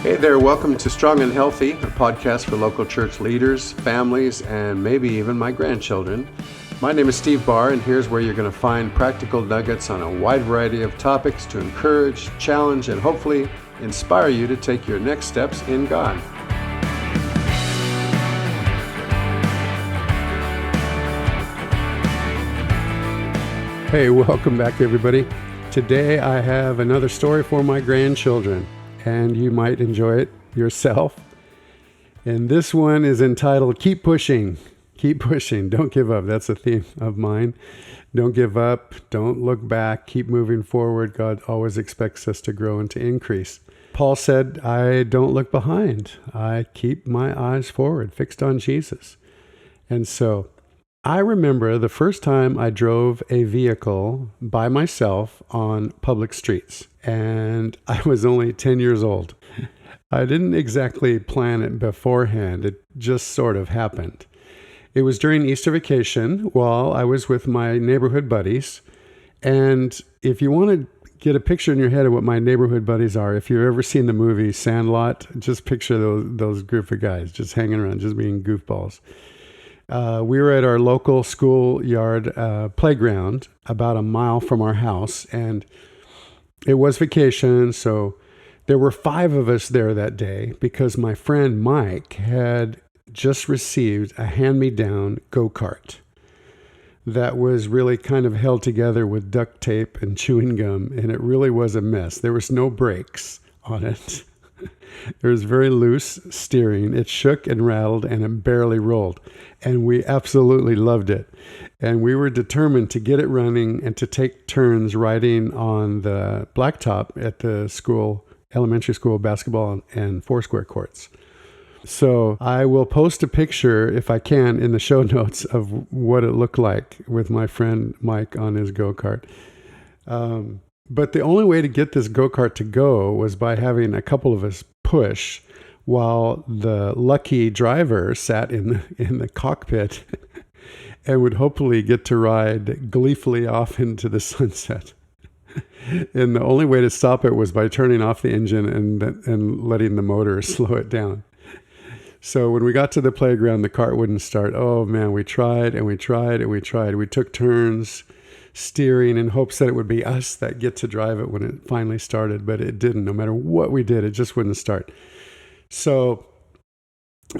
Hey there, welcome to Strong and Healthy, a podcast for local church leaders, families, and maybe even my grandchildren. My name is Steve Barr, and here's where you're going to find practical nuggets on a wide variety of topics to encourage, challenge, and hopefully inspire you to take your next steps in God. Hey, welcome back, everybody. Today I have another story for my grandchildren, and you might enjoy it yourself. And this one is entitled, Keep Pushing. Keep pushing. Don't give up. That's a theme of mine. Don't give up. Don't look back. Keep moving forward. God always expects us to grow and to increase. Paul said, I don't look behind. I keep my eyes forward, fixed on Jesus. And so I remember the first time I drove a vehicle by myself on public streets, and I was only 10 years old. I didn't exactly plan it beforehand. It just sort of happened. It was during Easter vacation while I was with my neighborhood buddies. And if you want to get a picture in your head of what my neighborhood buddies are, if you've ever seen the movie Sandlot, just picture those group of guys just hanging around, just being goofballs. We were at our local schoolyard playground about a mile from our house, and it was vacation, so there were 5 of us there that day because my friend Mike had just received a hand-me-down go-kart that was really kind of held together with duct tape and chewing gum, and it really was a mess. There was no brakes on it. There was very loose steering. It shook and rattled, and it barely rolled. And we absolutely loved it. And we were determined to get it running and to take turns riding on the blacktop at the school, elementary school basketball and foursquare courts. So I will post a picture, if I can, in the show notes of what it looked like with my friend Mike on his go-kart. But the only way to get this go-kart to go was by having a couple of us push while the lucky driver sat in the cockpit and would hopefully get to ride gleefully off into the sunset. And the only way to stop it was by turning off the engine and letting the motor slow it down. So when we got to the playground, the cart wouldn't start. Oh man, we tried and we tried and we tried. We took turns steering in hopes that it would be us that get to drive it when it finally started, but it didn't. No matter what we did, it just wouldn't start. So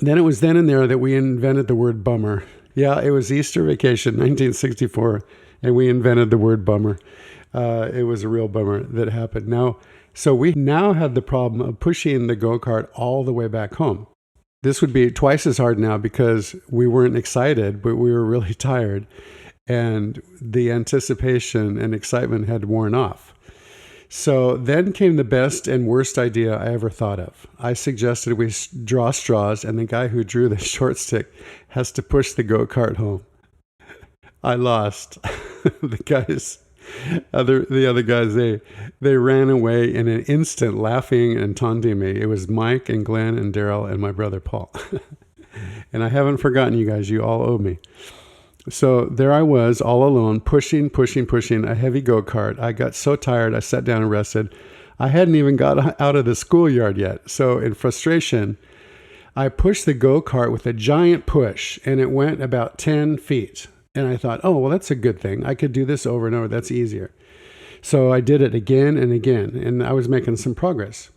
then it was then and there that we invented the word bummer. Yeah, it was Easter vacation, 1964, and we invented the word bummer. It was a real bummer that happened. So we now had the problem of pushing the go-kart all the way back home. This would be twice as hard now because we weren't excited, but we were really tired. And the anticipation and excitement had worn off. So then came the best and worst idea I ever thought of. I suggested we draw straws, and the guy who drew the short stick has to push the go-kart home. I lost. The other guys, they ran away in an instant, laughing and taunting me. It was Mike and Glenn and Daryl and my brother Paul. And I haven't forgotten you guys. You all owe me. So there I was, all alone, pushing a heavy go-kart. I got so tired, I sat down and rested. I hadn't even got out of the schoolyard yet. So in frustration, I pushed the go-kart with a giant push, and it went about 10 feet. And I thought, oh, well, that's a good thing. I could do this over and over. That's easier. So I did it again and again, and I was making some progress.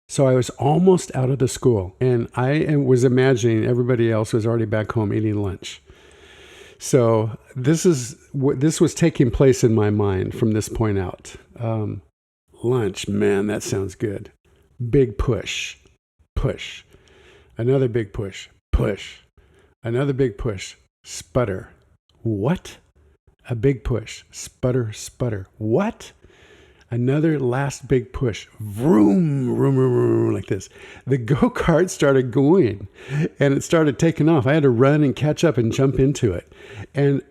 So I was almost out of the school, and I was imagining everybody else was already back home eating lunch. So this was taking place in my mind from this point out. Lunch, man, that sounds good. Big push. Another big push. Another big push. Sputter. What? A big push. Sputter. What? Another last big push. Vroom, like this. The go-kart started going, and it started taking off. I had to run and catch up and jump into it. And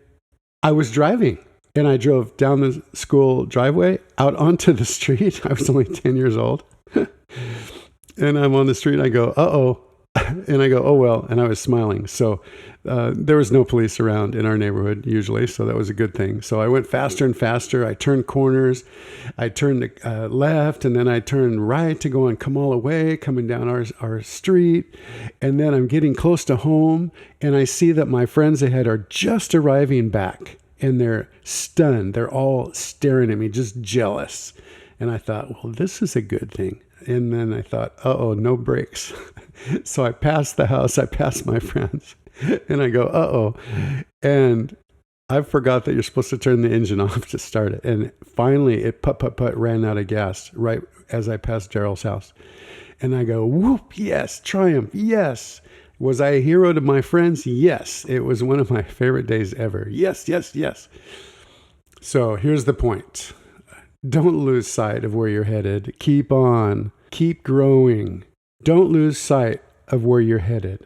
I was driving, and I drove down the school driveway out onto the street. I was only 10 years old. And I'm on the street, and I go, uh-oh. And I go, oh, well, and I was smiling. So there was no police around in our neighborhood usually, so that was a good thing. So I went faster and faster. I turned corners. I turned left, and then I turned right to go on Kamala Way, coming down our street. And then I'm getting close to home, and I see that my friends ahead are just arriving back, and they're stunned. They're all staring at me, just jealous. And I thought, well, this is a good thing. And then I thought, uh-oh, no brakes. So I passed the house, I passed my friends, and I go, uh-oh. And I forgot that you're supposed to turn the engine off to start it. And finally, it ran out of gas right as I passed Daryl's house. And I go, whoop, yes, triumph, yes. Was I a hero to my friends? Yes. It was one of my favorite days ever. Yes, yes, yes. So here's the point. Don't lose sight of where you're headed. Keep on. Keep growing. Don't lose sight of where you're headed.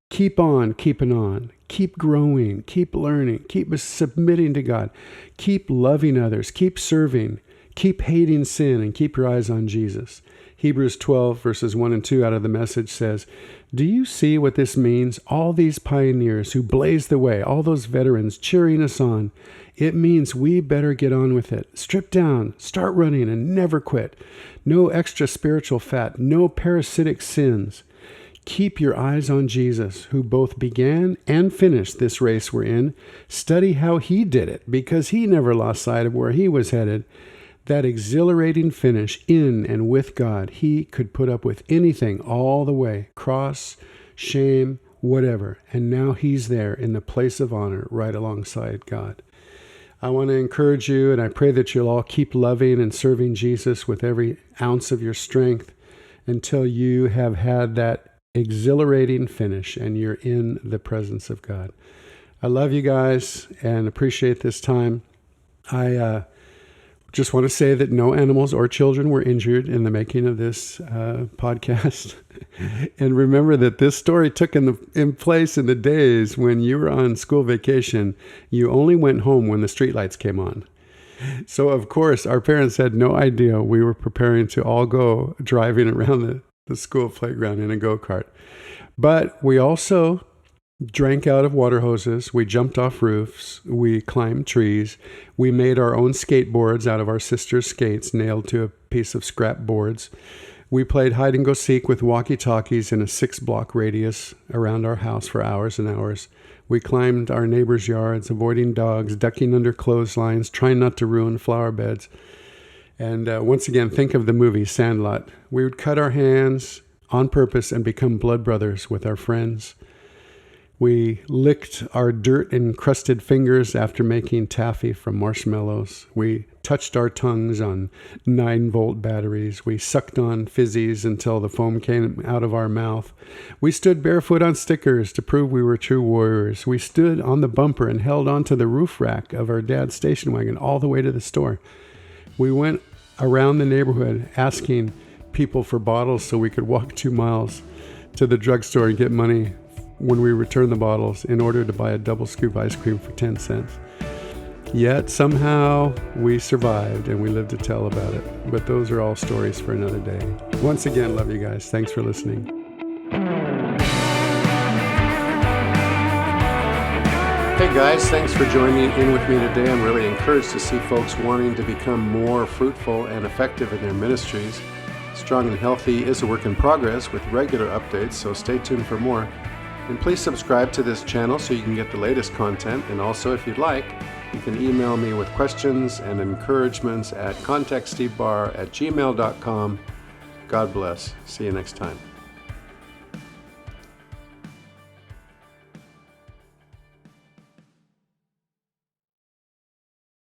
Keep on, keeping on. Keep growing. Keep learning. Keep submitting to God. Keep loving others. Keep serving. Keep hating sin, and keep your eyes on Jesus. Hebrews 12 verses 1 and 2 out of the Message says, do you see what this means? All these pioneers who blazed the way, all those veterans cheering us on. It means we better get on with it. Strip down, start running, and never quit. No extra spiritual fat, no parasitic sins. Keep your eyes on Jesus, who both began and finished this race we're in. Study how he did it, because he never lost sight of where he was headed. That exhilarating finish in and with God, he could put up with anything all the way, cross, shame, whatever. And now he's there in the place of honor right alongside God. I want to encourage you, and I pray that you'll all keep loving and serving Jesus with every ounce of your strength until you have had that exhilarating finish and you're in the presence of God. I love you guys and appreciate this time. I just want to say that no animals or children were injured in the making of this podcast. And remember that this story took in place in the days when you were on school vacation. You only went home when the streetlights came on. So, of course, our parents had no idea we were preparing to all go driving around the school playground in a go-kart. But we also drank out of water hoses, we jumped off roofs, we climbed trees, we made our own skateboards out of our sister's skates nailed to a piece of scrap boards. We played hide and go seek with walkie-talkies in a 6-block radius around our house for hours and hours. We climbed our neighbors' yards, avoiding dogs, ducking under clotheslines, trying not to ruin flower beds. And once again, think of the movie Sandlot. We would cut our hands on purpose and become blood brothers with our friends. We licked our dirt-encrusted fingers after making taffy from marshmallows. We touched our tongues on 9-volt batteries. We sucked on fizzies until the foam came out of our mouth. We stood barefoot on stickers to prove we were true warriors. We stood on the bumper and held onto the roof rack of our dad's station wagon all the way to the store. We went around the neighborhood asking people for bottles so we could walk 2 miles to the drugstore and get money when we returned the bottles in order to buy a double scoop ice cream for 10 cents. Yet somehow we survived and we lived to tell about it. But those are all stories for another day. Once again, love you guys. Thanks for listening. Hey guys, thanks for joining in with me today. I'm really encouraged to see folks wanting to become more fruitful and effective in their ministries. Strong and Healthy is a work in progress with regular updates, so stay tuned for more. And please subscribe to this channel so you can get the latest content. And also, if you'd like, you can email me with questions and encouragements at contactstevebarr@gmail.com. God bless. See you next time.